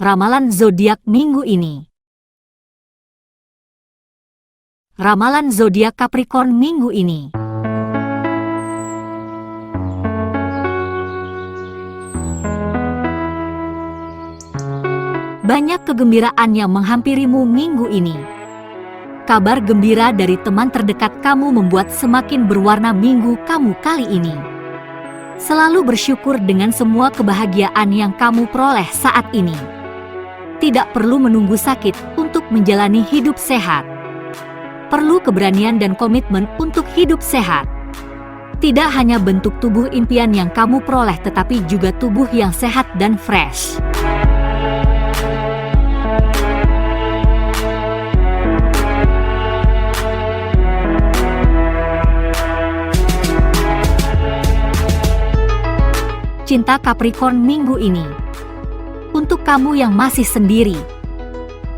Ramalan zodiak minggu ini. Ramalan zodiak Capricorn minggu ini. Banyak kegembiraan yang menghampirimu minggu ini. Kabar gembira dari teman terdekat kamu membuat semakin berwarna minggu kamu kali ini. Selalu bersyukur dengan semua kebahagiaan yang kamu peroleh saat ini. Tidak perlu menunggu sakit untuk menjalani hidup sehat. Perlu keberanian dan komitmen untuk hidup sehat. Tidak hanya bentuk tubuh impian yang kamu peroleh, tetapi juga tubuh yang sehat dan fresh. Cinta Capricorn minggu ini. Untuk kamu yang masih sendiri,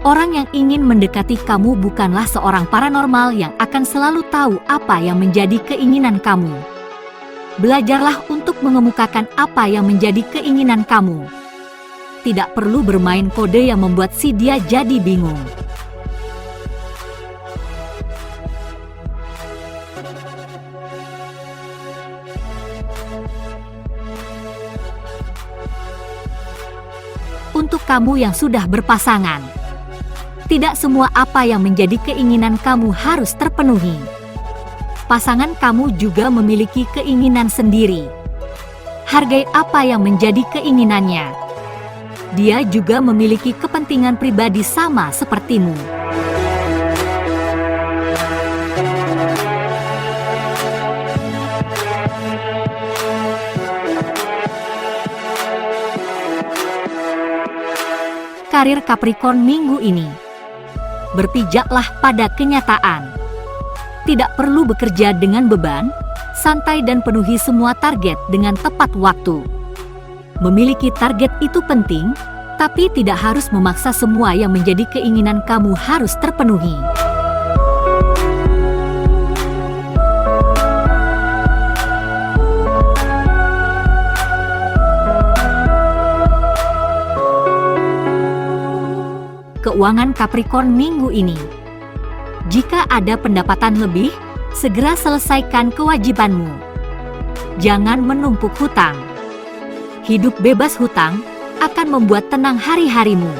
orang yang ingin mendekati kamu bukanlah seorang paranormal yang akan selalu tahu apa yang menjadi keinginan kamu. Belajarlah untuk mengemukakan apa yang menjadi keinginan kamu. Tidak perlu bermain kode yang membuat si dia jadi bingung. Untuk kamu yang sudah berpasangan, tidak semua apa yang menjadi keinginan kamu harus terpenuhi. Pasangan kamu juga memiliki keinginan sendiri. Hargai apa yang menjadi keinginannya. Dia juga memiliki kepentingan pribadi sama sepertimu. Karir Capricorn minggu ini. Berpijaklah pada kenyataan. Tidak perlu bekerja dengan beban, santai dan penuhi semua target dengan tepat waktu. Memiliki target itu penting, tapi tidak harus memaksa semua yang menjadi keinginan kamu harus terpenuhi. Keuangan Capricorn minggu ini. Jika ada pendapatan lebih, segera selesaikan kewajibanmu. Jangan menumpuk hutang. Hidup bebas hutang akan membuat tenang hari-harimu.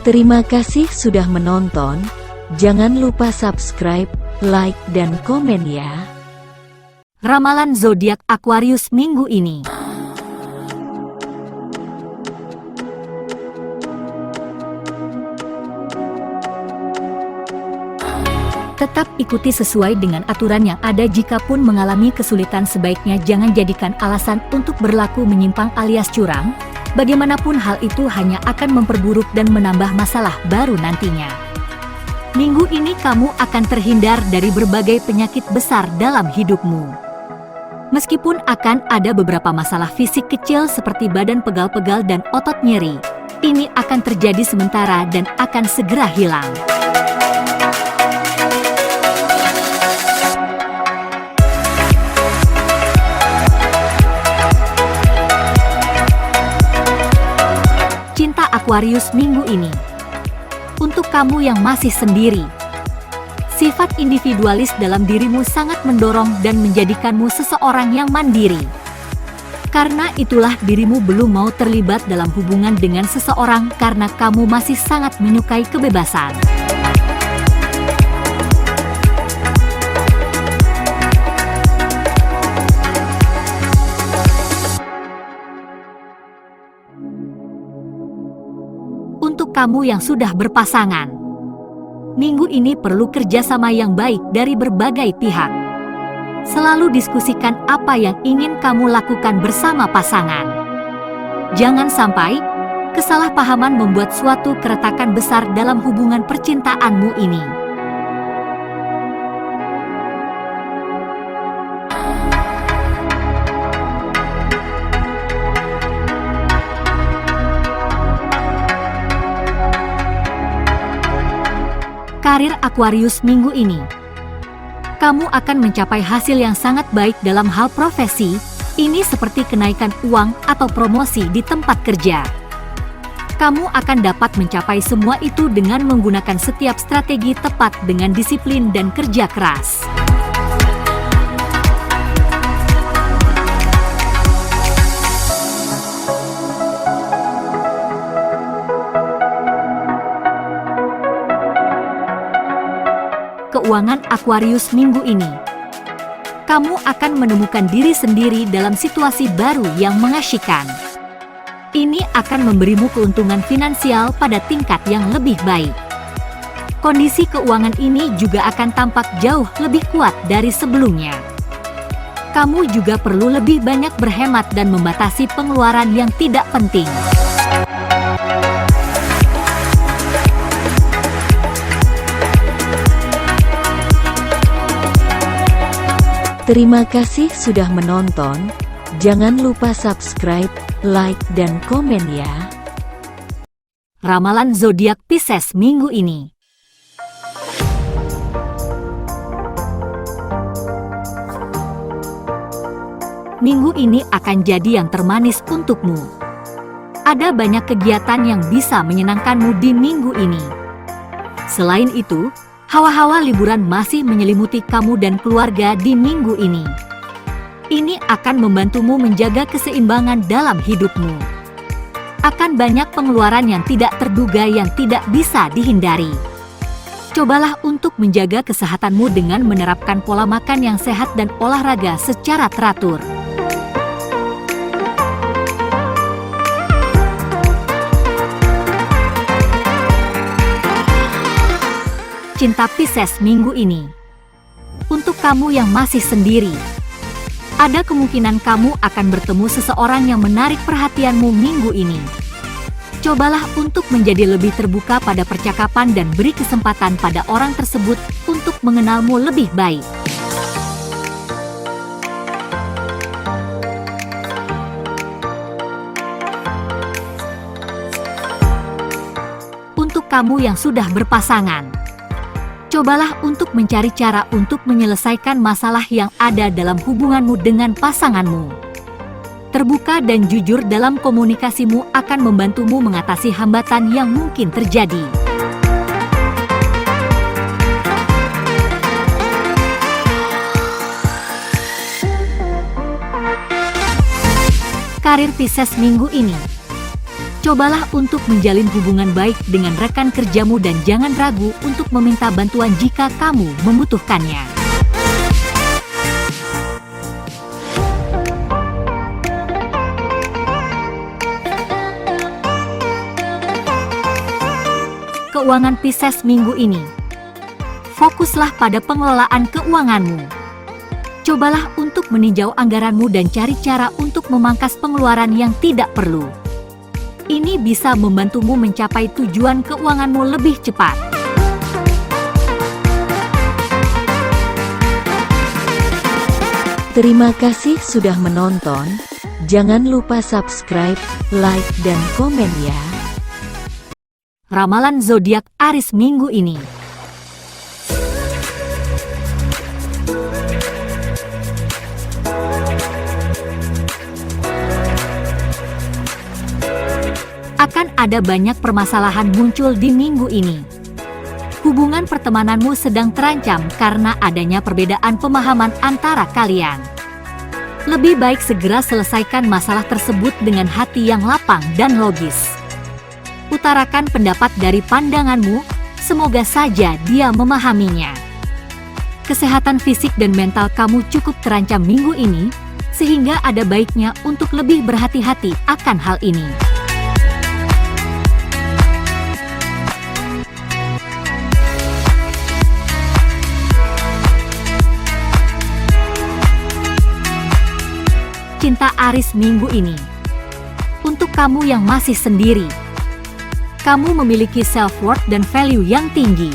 Terima kasih sudah menonton. Jangan lupa subscribe, like, dan komen ya. Ramalan zodiak Aquarius minggu ini. Tetap ikuti sesuai dengan aturan yang ada. Jikapun mengalami kesulitan, sebaiknya jangan jadikan alasan untuk berlaku menyimpang alias curang. Bagaimanapun hal itu hanya akan memperburuk dan menambah masalah baru nantinya. Minggu ini kamu akan terhindar dari berbagai penyakit besar dalam hidupmu. Meskipun akan ada beberapa masalah fisik kecil seperti badan pegal-pegal dan otot nyeri, ini akan terjadi sementara dan akan segera hilang. Cinta Aquarius minggu ini. Untuk kamu yang masih sendiri, sifat individualis dalam dirimu sangat mendorong dan menjadikanmu seseorang yang mandiri. Karena itulah dirimu belum mau terlibat dalam hubungan dengan seseorang karena kamu masih sangat menyukai kebebasan. Untuk kamu yang sudah berpasangan, minggu ini perlu kerjasama yang baik dari berbagai pihak. Selalu diskusikan apa yang ingin kamu lakukan bersama pasangan. Jangan sampai kesalahpahaman membuat suatu keretakan besar dalam hubungan percintaanmu ini. Karir Aquarius minggu ini. Kamu akan mencapai hasil yang sangat baik dalam hal profesi, ini seperti kenaikan uang atau promosi di tempat kerja. Kamu akan dapat mencapai semua itu dengan menggunakan setiap strategi tepat dengan disiplin dan kerja keras. Keuangan Aquarius minggu ini. Kamu akan menemukan diri sendiri dalam situasi baru yang mengasyikkan. Ini akan memberimu keuntungan finansial pada tingkat yang lebih baik. Kondisi keuangan ini juga akan tampak jauh lebih kuat dari sebelumnya. Kamu juga perlu lebih banyak berhemat dan membatasi pengeluaran yang tidak penting. Terima kasih sudah menonton. Jangan lupa subscribe, like, dan komen ya. Ramalan zodiak Pisces minggu ini. Minggu ini akan jadi yang termanis untukmu. Ada banyak kegiatan yang bisa menyenangkanmu di minggu ini. Selain itu, hawa-hawa liburan masih menyelimuti kamu dan keluarga di minggu ini. Ini akan membantumu menjaga keseimbangan dalam hidupmu. Akan banyak pengeluaran yang tidak terduga yang tidak bisa dihindari. Cobalah untuk menjaga kesehatanmu dengan menerapkan pola makan yang sehat dan olahraga secara teratur. Cinta Pisces minggu ini. Untuk kamu yang masih sendiri, ada kemungkinan kamu akan bertemu seseorang yang menarik perhatianmu minggu ini. Cobalah untuk menjadi lebih terbuka pada percakapan dan beri kesempatan pada orang tersebut untuk mengenalmu lebih baik. Untuk kamu yang sudah berpasangan, cobalah untuk mencari cara untuk menyelesaikan masalah yang ada dalam hubunganmu dengan pasanganmu. Terbuka dan jujur dalam komunikasimu akan membantumu mengatasi hambatan yang mungkin terjadi. Karir Pisces minggu ini. Cobalah untuk menjalin hubungan baik dengan rekan kerjamu dan jangan ragu untuk meminta bantuan jika kamu membutuhkannya. Keuangan Pisces minggu ini. Fokuslah pada pengelolaan keuanganmu. Cobalah untuk meninjau anggaranmu dan cari cara untuk memangkas pengeluaran yang tidak perlu. Ini bisa membantumu mencapai tujuan keuanganmu lebih cepat. Terima kasih sudah menonton. Jangan lupa subscribe, like, dan komen ya. Ramalan zodiak Aries minggu ini. Akan ada banyak permasalahan muncul di minggu ini. Hubungan pertemananmu sedang terancam karena adanya perbedaan pemahaman antara kalian. Lebih baik segera selesaikan masalah tersebut dengan hati yang lapang dan logis. Utarakan pendapat dari pandanganmu, semoga saja dia memahaminya. Kesehatan fisik dan mental kamu cukup terancam minggu ini, sehingga ada baiknya untuk lebih berhati-hati akan hal ini. Cinta Aries minggu ini. Untuk kamu yang masih sendiri, kamu memiliki self-worth dan value yang tinggi.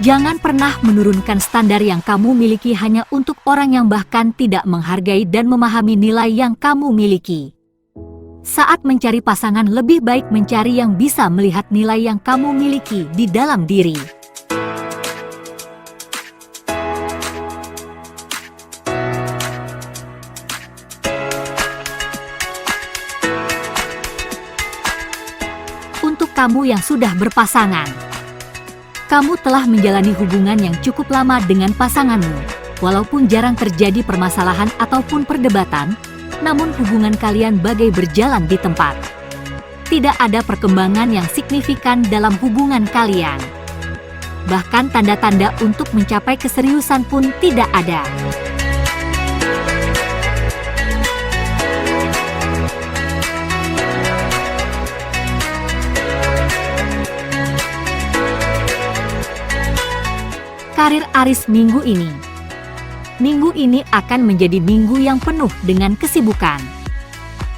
Jangan pernah menurunkan standar yang kamu miliki hanya untuk orang yang bahkan tidak menghargai dan memahami nilai yang kamu miliki. Saat mencari pasangan, lebih baik mencari yang bisa melihat nilai yang kamu miliki di dalam diri. kamu yang sudah berpasangan. Kamu telah menjalani hubungan yang cukup lama dengan pasanganmu. Walaupun jarang terjadi permasalahan ataupun perdebatan, namun hubungan kalian bagai berjalan di tempat. Tidak ada perkembangan yang signifikan dalam hubungan kalian. Bahkan tanda-tanda untuk mencapai keseriusan pun tidak ada. Karir Aries minggu ini. Minggu ini akan menjadi minggu yang penuh dengan kesibukan.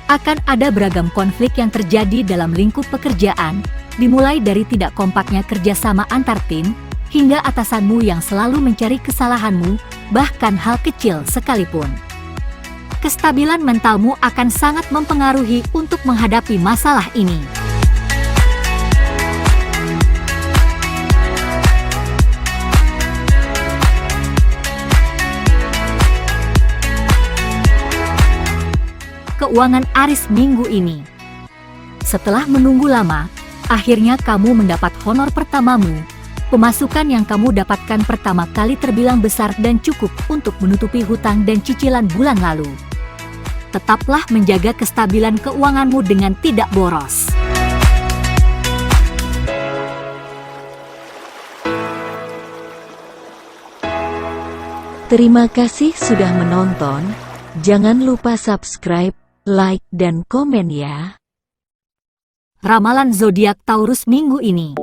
Akan ada beragam konflik yang terjadi dalam lingkup pekerjaan, dimulai dari tidak kompaknya kerjasama antar tim, hingga atasanmu yang selalu mencari kesalahanmu, bahkan hal kecil sekalipun. Kestabilan mentalmu akan sangat mempengaruhi untuk menghadapi masalah ini. Keuangan Aries minggu ini. Setelah menunggu lama, akhirnya kamu mendapat honor pertamamu. Pemasukan yang kamu dapatkan pertama kali terbilang besar dan cukup untuk menutupi hutang dan cicilan bulan lalu. Tetaplah menjaga kestabilan keuanganmu dengan tidak boros. Terima kasih sudah menonton. Jangan lupa subscribe, like, dan komen ya. Ramalan zodiak Taurus minggu ini.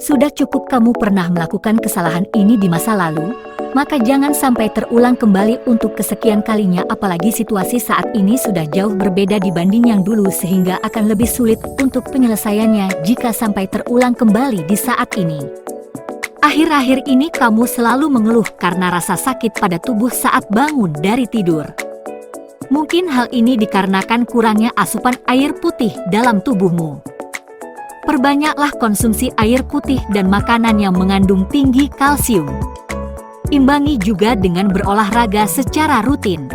Sudah cukup kamu pernah melakukan kesalahan ini di masa lalu, maka jangan sampai terulang kembali untuk kesekian kalinya, apalagi situasi saat ini sudah jauh berbeda dibanding yang dulu sehingga akan lebih sulit untuk penyelesaiannya jika sampai terulang kembali di saat ini. Akhir-akhir ini kamu selalu mengeluh karena rasa sakit pada tubuh saat bangun dari tidur. Mungkin hal ini dikarenakan kurangnya asupan air putih dalam tubuhmu. Perbanyaklah konsumsi air putih dan makanan yang mengandung tinggi kalsium. Imbangi juga dengan berolahraga secara rutin.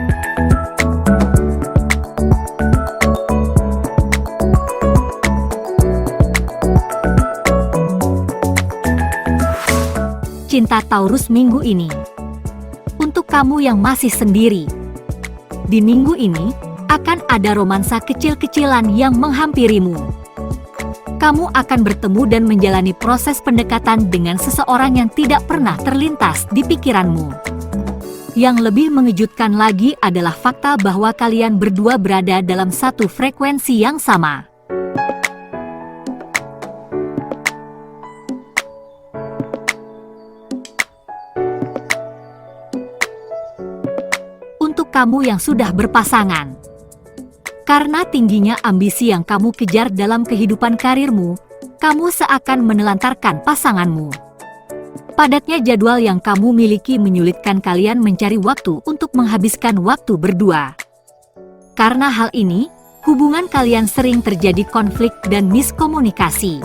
Cinta Taurus minggu ini. Untuk kamu yang masih sendiri, di minggu ini akan ada romansa kecil-kecilan yang menghampirimu. Kamu akan bertemu dan menjalani proses pendekatan dengan seseorang yang tidak pernah terlintas di pikiranmu. Yang lebih mengejutkan lagi adalah fakta bahwa kalian berdua berada dalam satu frekuensi yang sama. Untuk kamu yang sudah berpasangan, karena tingginya ambisi yang kamu kejar dalam kehidupan karirmu, kamu seakan menelantarkan pasanganmu. Padatnya jadwal yang kamu miliki menyulitkan kalian mencari waktu untuk menghabiskan waktu berdua. Karena hal ini, hubungan kalian sering terjadi konflik dan miskomunikasi.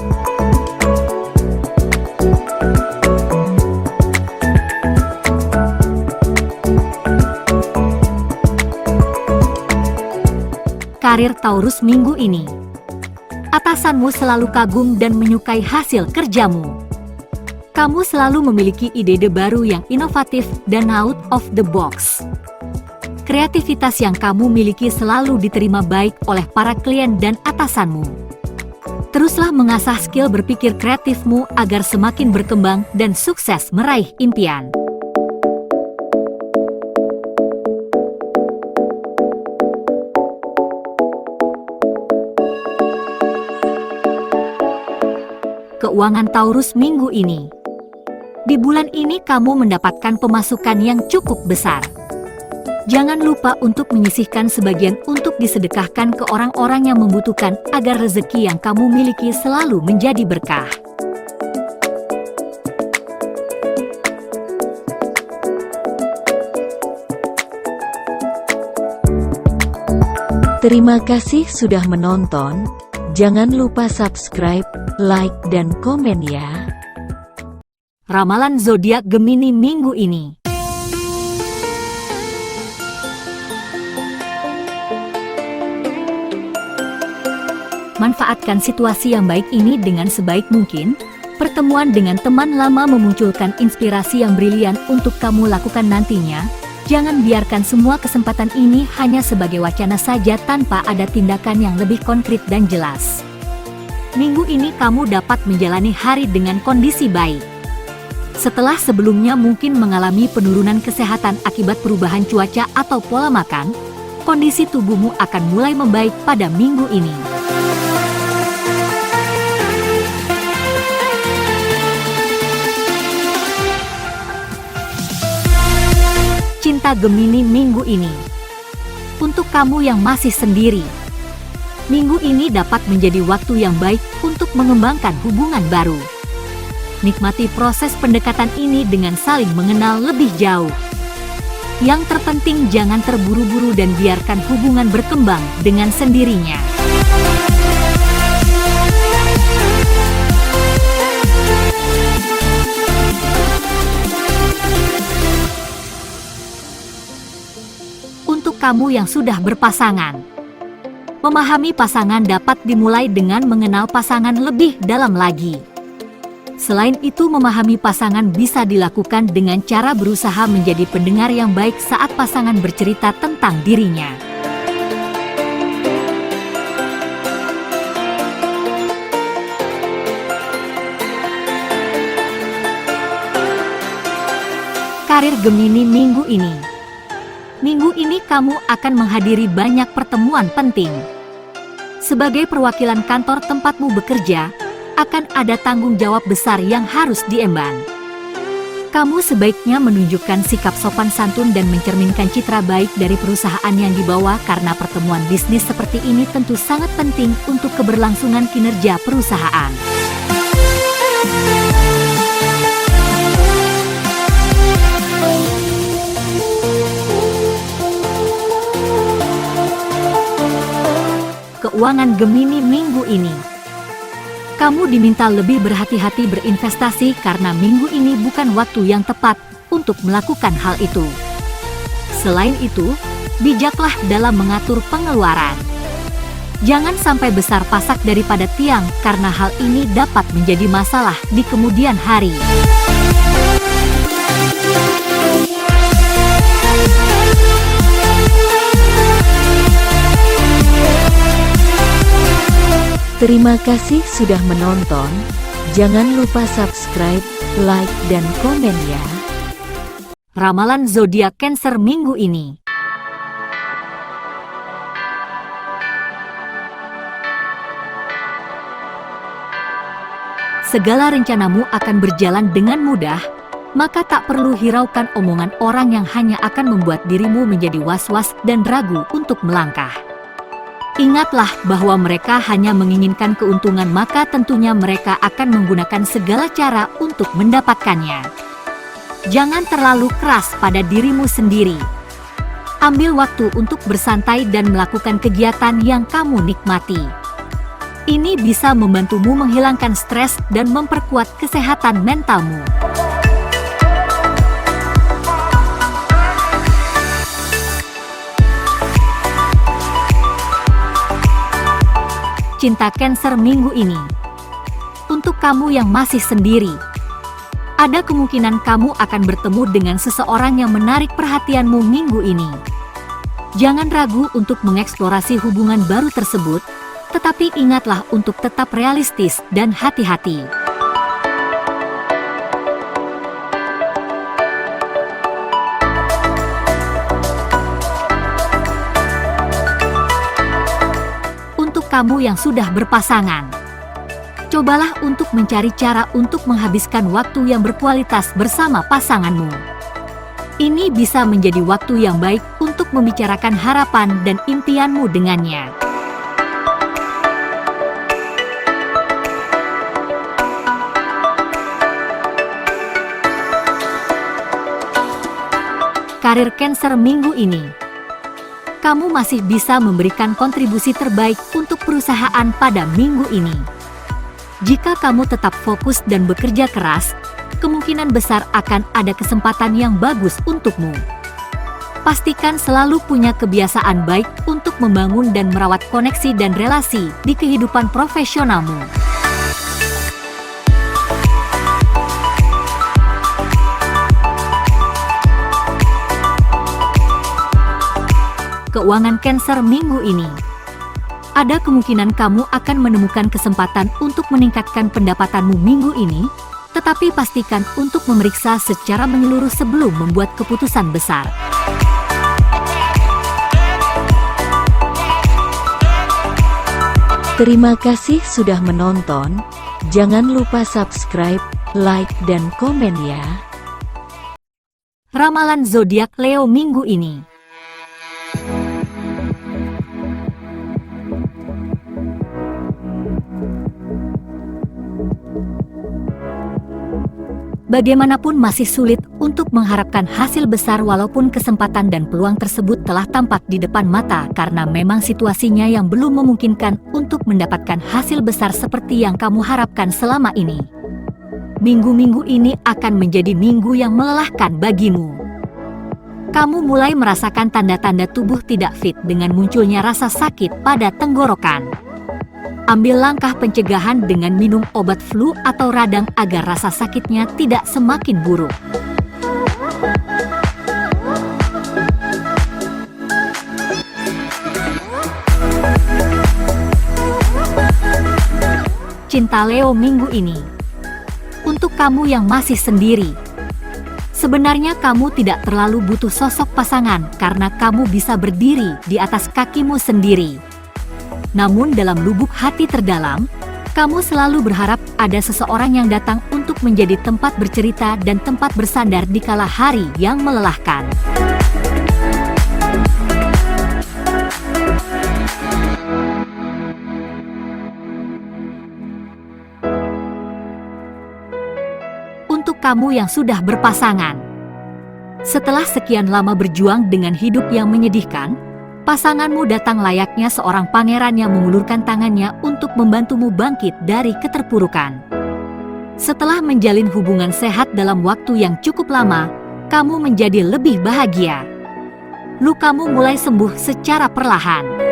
Karir Taurus minggu ini. Atasanmu selalu kagum dan menyukai hasil kerjamu. Kamu selalu memiliki ide-ide baru yang inovatif dan out of the box. Kreativitas yang kamu miliki selalu diterima baik oleh para klien dan atasanmu. Teruslah mengasah skill berpikir kreatifmu agar semakin berkembang dan sukses meraih impian. Keuangan Taurus minggu ini. Di bulan ini kamu mendapatkan pemasukan yang cukup besar. Jangan lupa untuk menyisihkan sebagian untuk disedekahkan ke orang-orang yang membutuhkan agar rezeki yang kamu miliki selalu menjadi berkah. Terima kasih sudah menonton. Jangan lupa subscribe, like, dan komen ya. Ramalan zodiak Gemini minggu ini. Manfaatkan situasi yang baik ini dengan sebaik mungkin. Pertemuan dengan teman lama memunculkan inspirasi yang brilian untuk kamu lakukan nantinya. Jangan biarkan semua kesempatan ini hanya sebagai wacana saja tanpa ada tindakan yang lebih konkret dan jelas. Minggu ini kamu dapat menjalani hari dengan kondisi baik. Setelah sebelumnya mungkin mengalami penurunan kesehatan akibat perubahan cuaca atau pola makan, kondisi tubuhmu akan mulai membaik pada minggu ini. Cinta Gemini minggu ini. Untuk kamu yang masih sendiri, minggu ini dapat menjadi waktu yang baik untuk mengembangkan hubungan baru. Nikmati proses pendekatan ini dengan saling mengenal lebih jauh. Yang terpenting jangan terburu-buru dan biarkan hubungan berkembang dengan sendirinya. Untuk kamu yang sudah berpasangan, memahami pasangan dapat dimulai dengan mengenal pasangan lebih dalam lagi. Selain itu, memahami pasangan bisa dilakukan dengan cara berusaha menjadi pendengar yang baik saat pasangan bercerita tentang dirinya. Karir Gemini minggu ini. Minggu ini kamu akan menghadiri banyak pertemuan penting. Sebagai perwakilan kantor tempatmu bekerja, akan ada tanggung jawab besar yang harus diemban. Kamu sebaiknya menunjukkan sikap sopan santun dan mencerminkan citra baik dari perusahaan yang dibawa karena pertemuan bisnis seperti ini tentu sangat penting untuk keberlangsungan kinerja perusahaan. Keuangan Gemini minggu ini. Kamu diminta lebih berhati-hati berinvestasi karena minggu ini bukan waktu yang tepat untuk melakukan hal itu. Selain itu, bijaklah dalam mengatur pengeluaran. Jangan sampai besar pasak daripada tiang karena hal ini dapat menjadi masalah di kemudian hari. Terima kasih sudah menonton. Jangan lupa subscribe, like, dan komen ya. Ramalan zodiak Cancer minggu ini. Segala rencanamu akan berjalan dengan mudah, maka tak perlu hiraukan omongan orang yang hanya akan membuat dirimu menjadi was-was dan ragu untuk melangkah. Ingatlah bahwa mereka hanya menginginkan keuntungan, maka tentunya mereka akan menggunakan segala cara untuk mendapatkannya. Jangan terlalu keras pada dirimu sendiri. Ambil waktu untuk bersantai dan melakukan kegiatan yang kamu nikmati. Ini bisa membantumu menghilangkan stres dan memperkuat kesehatan mentalmu. Cinta Cancer minggu ini. Untuk kamu yang masih sendiri, ada kemungkinan kamu akan bertemu dengan seseorang yang menarik perhatianmu minggu ini. Jangan ragu untuk mengeksplorasi hubungan baru tersebut, tetapi ingatlah untuk tetap realistis dan hati-hati. Kamu yang sudah berpasangan, cobalah untuk mencari cara untuk menghabiskan waktu yang berkualitas bersama pasanganmu. Ini bisa menjadi waktu yang baik untuk membicarakan harapan dan impianmu dengannya. Karir Cancer minggu ini. Kamu masih bisa memberikan kontribusi terbaik untuk perusahaan pada minggu ini. Jika kamu tetap fokus dan bekerja keras, kemungkinan besar akan ada kesempatan yang bagus untukmu. Pastikan selalu punya kebiasaan baik untuk untuk membangun dan merawat koneksi dan relasi di kehidupan profesionalmu. Keuangan Cancer minggu ini. Ada kemungkinan kamu akan menemukan kesempatan untuk meningkatkan pendapatanmu minggu ini, tetapi pastikan untuk memeriksa secara menyeluruh sebelum membuat keputusan besar. Terima kasih sudah menonton. Jangan lupa subscribe, like, dan komen ya. Ramalan zodiak Leo minggu ini. Bagaimanapun masih sulit untuk mengharapkan hasil besar walaupun kesempatan dan peluang tersebut telah tampak di depan mata karena memang situasinya yang belum memungkinkan untuk mendapatkan hasil besar seperti yang kamu harapkan selama ini. Minggu-minggu ini akan menjadi minggu yang melelahkan bagimu. Kamu mulai merasakan tanda-tanda tubuh tidak fit dengan munculnya rasa sakit pada tenggorokan. Ambil langkah pencegahan dengan minum obat flu atau radang agar rasa sakitnya tidak semakin buruk. Cinta Leo minggu ini. Untuk kamu yang masih sendiri, sebenarnya kamu tidak terlalu butuh sosok pasangan karena kamu bisa berdiri di atas kakimu sendiri. Namun dalam lubuk hati terdalam, kamu selalu berharap ada seseorang yang datang untuk menjadi tempat bercerita dan tempat bersandar di kala hari yang melelahkan. Untuk kamu yang sudah berpasangan, setelah sekian lama berjuang dengan hidup yang menyedihkan, pasanganmu datang layaknya seorang pangeran yang mengulurkan tangannya untuk membantumu bangkit dari keterpurukan. Setelah menjalin hubungan sehat dalam waktu yang cukup lama, kamu menjadi lebih bahagia. Lukamu mulai sembuh secara perlahan.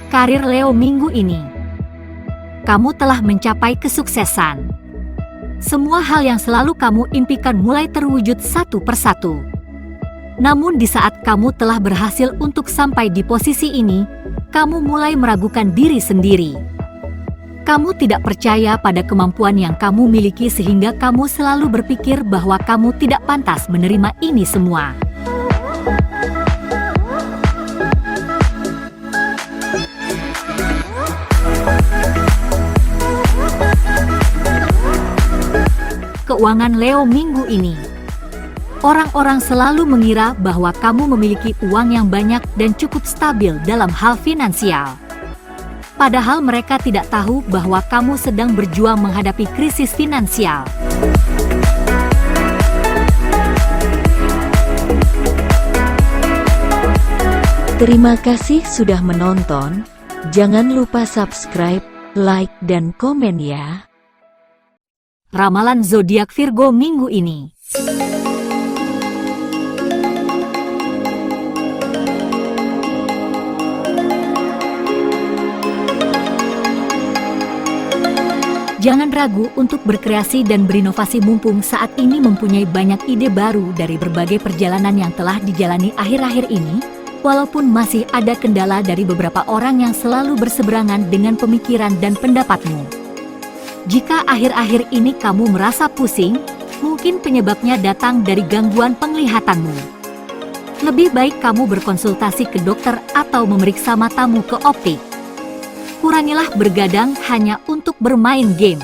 Karir Leo minggu ini. Kamu telah mencapai kesuksesan. Semua hal yang selalu kamu impikan mulai terwujud satu persatu. Namun di saat kamu telah berhasil untuk sampai di posisi ini, kamu mulai meragukan diri sendiri. Kamu tidak percaya pada kemampuan yang kamu miliki sehingga kamu selalu berpikir bahwa kamu tidak pantas menerima ini semua. Keuangan Leo minggu ini. Orang-orang selalu mengira bahwa kamu memiliki uang yang banyak dan cukup stabil dalam hal finansial. Padahal mereka tidak tahu bahwa kamu sedang berjuang menghadapi krisis finansial. Terima kasih sudah menonton. Jangan lupa subscribe, like, dan komen ya. Ramalan zodiak Virgo minggu ini. Jangan ragu untuk berkreasi dan berinovasi mumpung saat ini mempunyai banyak ide baru dari berbagai perjalanan yang telah dijalani akhir-akhir ini, walaupun masih ada kendala dari beberapa orang yang selalu berseberangan dengan pemikiran dan pendapatmu. Jika akhir-akhir ini kamu merasa pusing, mungkin penyebabnya datang dari gangguan penglihatanmu. Lebih baik kamu berkonsultasi ke dokter atau memeriksa matamu ke optik. Kurangilah bergadang hanya untuk bermain game.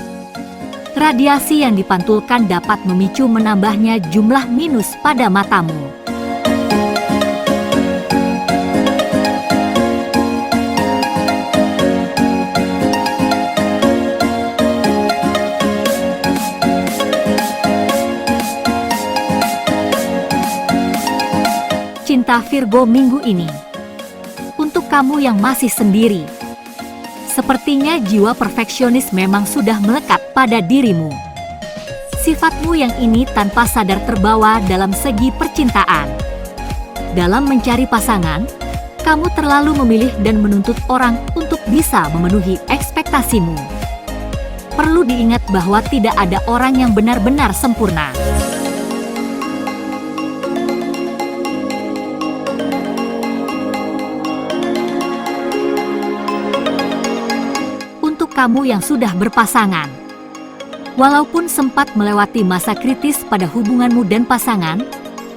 Radiasi yang dipantulkan dapat memicu menambahnya jumlah minus pada matamu. Cinta Virgo minggu ini. Untuk kamu yang masih sendiri, Sepertinya jiwa perfeksionis memang sudah melekat pada dirimu. Sifatmu yang ini tanpa sadar terbawa dalam segi percintaan. Dalam mencari pasangan, kamu terlalu memilih dan menuntut orang untuk bisa memenuhi ekspektasimu. Perlu diingat bahwa tidak ada orang yang benar-benar sempurna. Untuk kamu yang sudah berpasangan, walaupun sempat melewati masa kritis pada hubunganmu dan pasangan,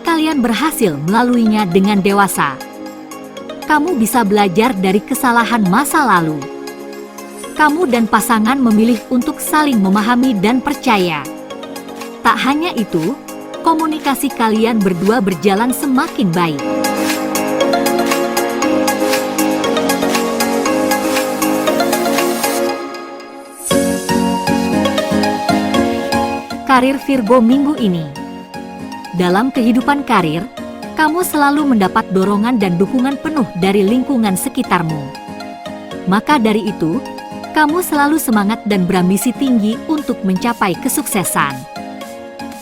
kalian berhasil melaluinya dengan dewasa. Kamu bisa belajar dari kesalahan masa lalu. Kamu dan pasangan memilih untuk saling memahami dan percaya. Tak hanya itu, komunikasi kalian berdua berjalan semakin baik. Karir Virgo minggu ini. Dalam kehidupan karir, kamu selalu mendapat dorongan dan dukungan penuh dari lingkungan sekitarmu. Maka dari itu, kamu selalu semangat dan berambisi tinggi untuk mencapai kesuksesan.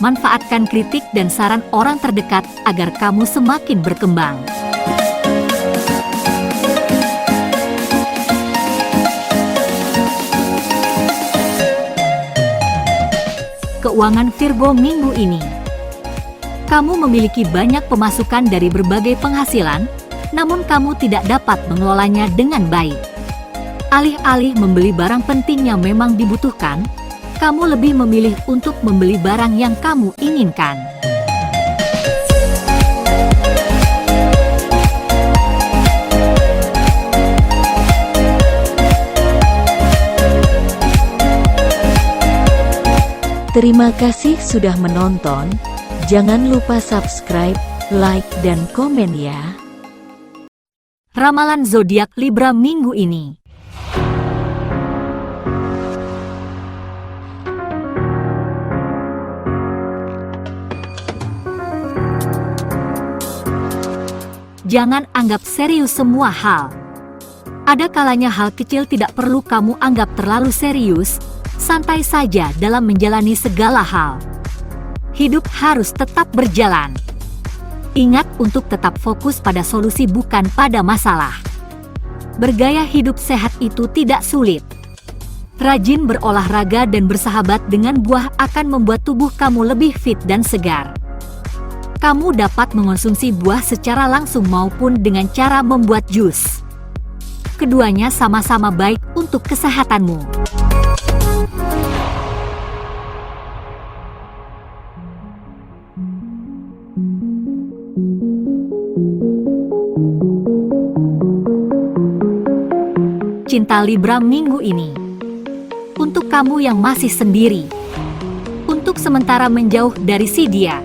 Manfaatkan kritik dan saran orang terdekat agar kamu semakin berkembang. Keuangan Virgo minggu ini. Kamu memiliki banyak pemasukan dari berbagai penghasilan, namun kamu tidak dapat mengelolanya dengan baik. Alih-alih membeli barang penting yang memang dibutuhkan, kamu lebih memilih untuk membeli barang yang kamu inginkan. Terima kasih sudah menonton. Jangan lupa subscribe, like, dan komen ya. Ramalan zodiak Libra minggu ini. Jangan anggap serius semua hal. Ada kalanya hal kecil tidak perlu kamu anggap terlalu serius. Santai saja dalam menjalani segala hal. Hidup harus tetap berjalan. Ingat untuk tetap fokus pada solusi bukan pada masalah. Bergaya hidup sehat itu tidak sulit. Rajin berolahraga dan bersahabat dengan buah akan membuat tubuh kamu lebih fit dan segar. Kamu dapat mengonsumsi buah secara langsung maupun dengan cara membuat jus. Keduanya sama-sama baik untuk kesehatanmu. Cinta Libra minggu ini. Untuk kamu yang masih sendiri, untuk sementara menjauh dari si dia.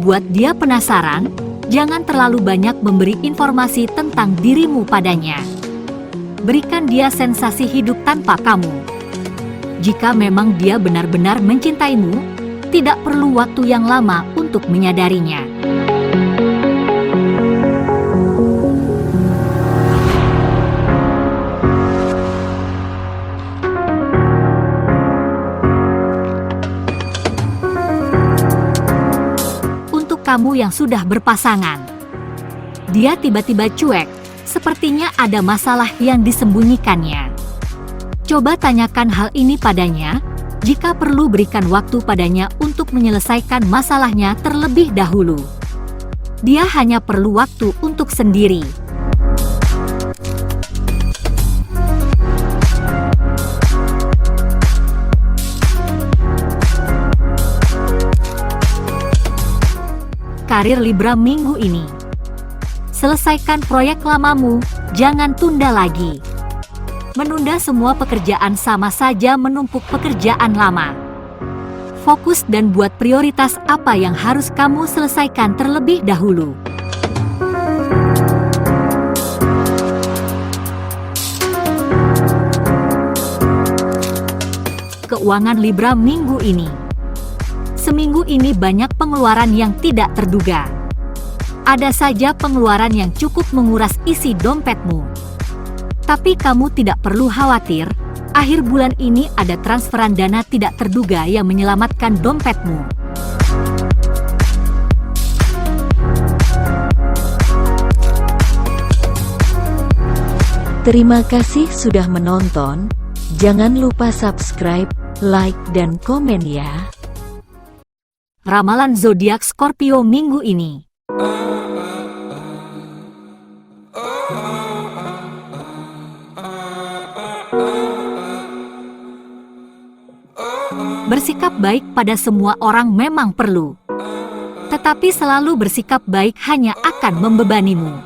Buat dia penasaran, jangan terlalu banyak memberi informasi tentang dirimu padanya. Berikan dia sensasi hidup tanpa kamu. Jika memang dia benar-benar mencintaimu, tidak perlu waktu yang lama untuk menyadarinya. Kamu yang sudah berpasangan, dia tiba-tiba cuek, sepertinya ada masalah yang disembunyikannya. Coba tanyakan hal ini padanya, jika perlu berikan waktu padanya untuk menyelesaikan masalahnya terlebih dahulu. Dia hanya perlu waktu untuk sendiri. Karir Libra minggu ini. Selesaikan proyek lamamu, jangan tunda lagi. Menunda semua pekerjaan sama saja menumpuk pekerjaan lama. Fokus dan buat prioritas apa yang harus kamu selesaikan terlebih dahulu. Keuangan Libra minggu ini. Seminggu ini banyak pengeluaran yang tidak terduga. Ada saja pengeluaran yang cukup menguras isi dompetmu. Tapi kamu tidak perlu khawatir, akhir bulan ini ada transferan dana tidak terduga yang menyelamatkan dompetmu. Terima kasih sudah menonton. Jangan lupa subscribe, like, dan komen ya. Ramalan zodiak Scorpio minggu ini. Bersikap baik pada semua orang memang perlu. Tetapi selalu bersikap baik hanya akan membebanimu.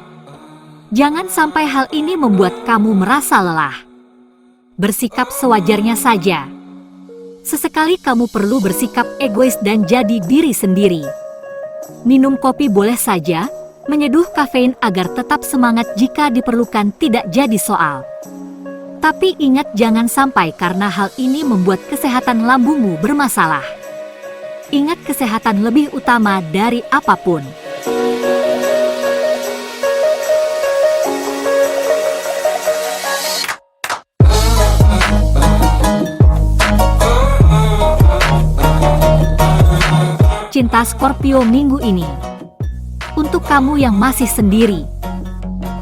Jangan sampai hal ini membuat kamu merasa lelah. Bersikap sewajarnya saja. Sesekali kamu perlu bersikap egois dan jadi diri sendiri. Minum kopi boleh saja, menyeduh kafein agar tetap semangat jika diperlukan tidak jadi soal. Tapi ingat jangan sampai karena hal ini membuat kesehatan lambungmu bermasalah. Ingat kesehatan lebih utama dari apapun. Cinta Scorpio minggu ini. Untuk kamu yang masih sendiri,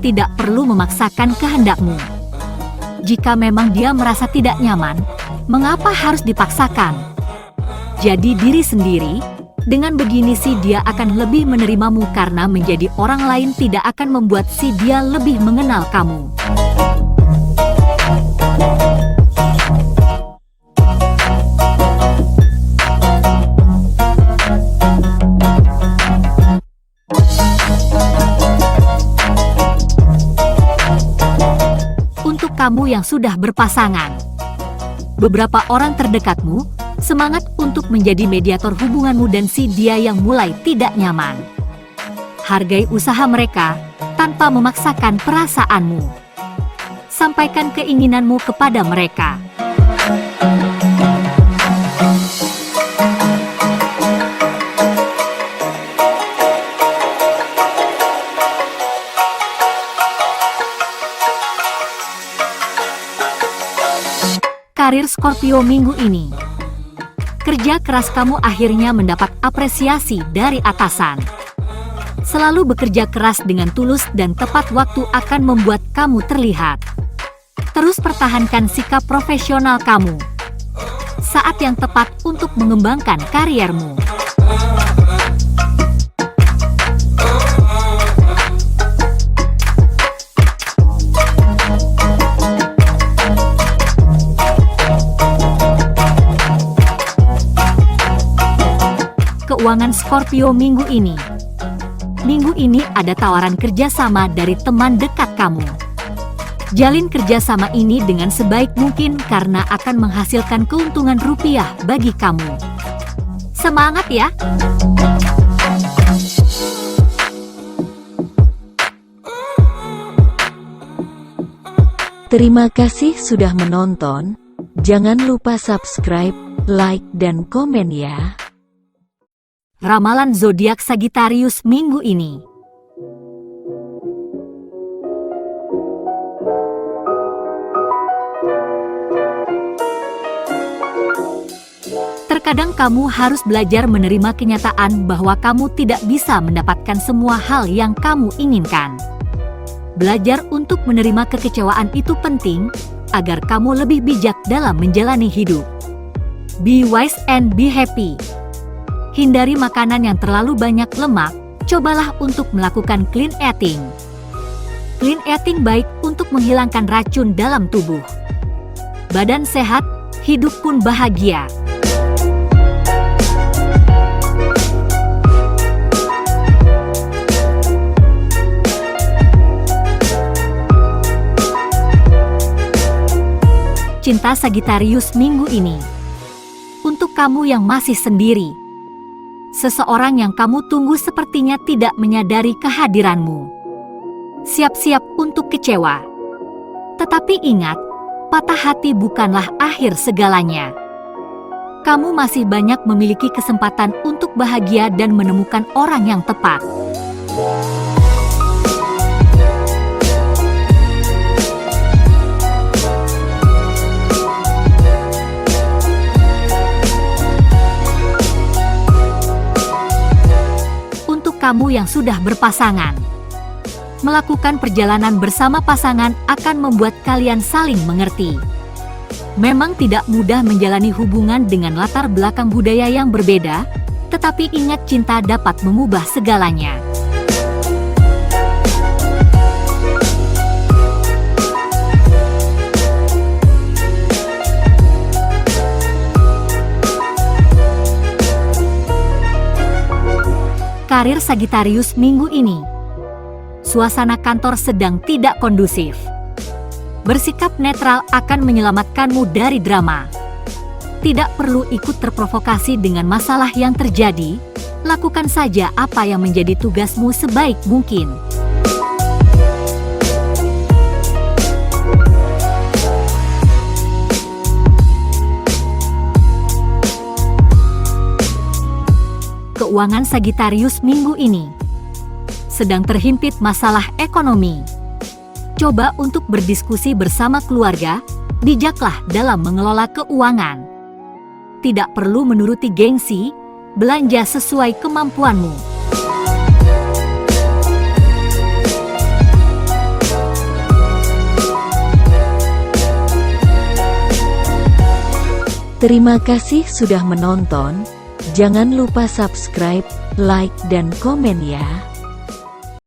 tidak perlu memaksakan kehendakmu. Jika memang dia merasa tidak nyaman, mengapa harus dipaksakan? Jadi diri sendiri, dengan begini si dia akan lebih menerimamu karena menjadi orang lain tidak akan membuat si dia lebih mengenal kamu. Kamu yang sudah berpasangan, beberapa orang terdekatmu semangat untuk menjadi mediator hubunganmu dan si dia yang mulai tidak nyaman. Hargai usaha mereka tanpa memaksakan perasaanmu. Sampaikan keinginanmu kepada mereka. Karir Scorpio minggu ini. Kerja keras kamu akhirnya mendapat apresiasi dari atasan. Selalu bekerja keras dengan tulus dan tepat waktu akan membuat kamu terlihat. Terus pertahankan sikap profesional kamu. Saat yang tepat untuk mengembangkan kariermu. Keuangan Scorpio minggu ini. Minggu ini ada tawaran kerjasama dari teman dekat kamu. Jalin kerjasama ini dengan sebaik mungkin karena akan menghasilkan keuntungan rupiah bagi kamu. Semangat ya! Terima kasih sudah menonton. Jangan lupa subscribe, like, dan komen ya. Ramalan zodiak Sagittarius minggu ini. Terkadang kamu harus belajar menerima kenyataan bahwa kamu tidak bisa mendapatkan semua hal yang kamu inginkan. Belajar untuk menerima kekecewaan itu penting agar kamu lebih bijak dalam menjalani hidup. Be wise and be happy. Hindari makanan yang terlalu banyak lemak, cobalah untuk melakukan clean eating. Clean eating baik untuk menghilangkan racun dalam tubuh. Badan sehat, hidup pun bahagia. Cinta Sagittarius minggu ini. Untuk kamu yang masih sendiri, seseorang yang kamu tunggu sepertinya tidak menyadari kehadiranmu. Siap-siap untuk kecewa. Tetapi ingat, patah hati bukanlah akhir segalanya. Kamu masih banyak memiliki kesempatan untuk bahagia dan menemukan orang yang tepat. kamu yang sudah berpasangan. Melakukan perjalanan bersama pasangan akan membuat kalian saling mengerti. Memang tidak mudah menjalani hubungan dengan latar belakang budaya yang berbeda, tetapi ingat cinta dapat mengubah segalanya. Karir Sagittarius minggu ini. Suasana kantor sedang tidak kondusif. Bersikap netral akan menyelamatkanmu dari drama. Tidak perlu ikut terprovokasi dengan masalah yang terjadi. Lakukan saja apa yang menjadi tugasmu sebaik mungkin. Keuangan Sagittarius minggu ini sedang terhimpit masalah ekonomi. Coba untuk berdiskusi bersama keluarga, bijaklah dalam mengelola keuangan. Tidak perlu menuruti gengsi, belanja sesuai kemampuanmu. Terima kasih sudah menonton. Jangan lupa subscribe, like, dan komen ya.